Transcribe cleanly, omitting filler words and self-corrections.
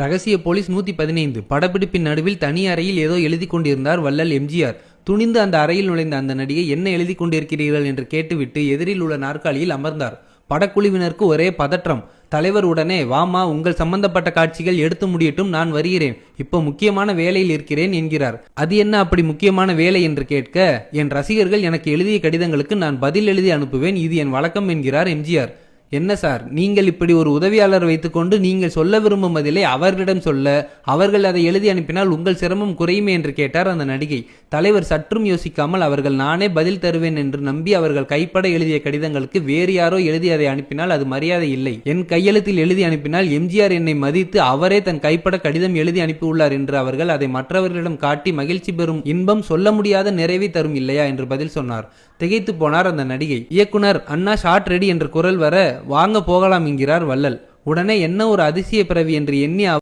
ரகசிய போலீஸ் 115 படப்பிடிப்பின் நடுவில் தனி அறையில் ஏதோ எழுதி கொண்டிருந்தார் வள்ளல் எம்ஜிஆர். துணிந்து அந்த அறையில் நுழைந்த அந்த நடிகை என்ன எழுதி கொண்டிருக்கிறீர்கள் என்று கேட்டுவிட்டு எதிரில் உள்ள நாற்காலியில் அமர்ந்தார். படக்குழுவினருக்கு ஒரே பதற்றம். தலைவர் உடனே, வாமா, உங்கள் சம்பந்தப்பட்ட காட்சிகள் எடுத்து முடியட்டும், நான் வருகிறேன், இப்போ முக்கியமான வேலையில் இருக்கிறேன் என்கிறார். அது என்ன அப்படி முக்கியமான வேலை என்று கேட்க, என் ரசிகர்கள் எனக்கு எழுதிய கடிதங்களுக்கு நான் பதில் எழுதி அனுப்புவேன், இது என் வழக்கம் என்கிறார் எம்ஜிஆர். என்ன சார், நீங்கள் இப்படி ஒரு உதவியாளர் வைத்துக்கொண்டு நீங்கள் சொல்ல விரும்பும் பதிலை அவர்களிடம் சொல்ல, அவர்கள் அதை எழுதி அனுப்பினால் உங்கள் சிரமம் குறையுமே என்று கேட்டார் அந்த நடிகை. தலைவர் சற்றும் யோசிக்காமல், அவர்கள் நானே பதில் தருவேன் என்று நம்பி அவர்கள் கைப்பட எழுதிய கடிதங்களுக்கு வேறு யாரோ எழுதி அதை அனுப்பினால் அது மரியாதை இல்லை. என் கையெழுத்தில் எழுதி அனுப்பினால் எம்ஜிஆர் என்னை மதித்து அவரே தன் கைப்பட கடிதம் எழுதி அனுப்பியுள்ளார் என்று அவர்கள் அதை மற்றவர்களிடம் காட்டி மகிழ்ச்சி பெறும் இன்பம் சொல்ல முடியாத நிறைவை தரும் இல்லையா என்று பதில் சொன்னார். திகைத்து போனார் அந்த நடிகை. இயக்குனர், அண்ணா ஷாட் ரெடி என்ற குரல் வர, வாங்க போகலாம் என்கிறார் வள்ளல். உடனே என்ன ஒரு அதிசய பிறவி என்று எண்ணி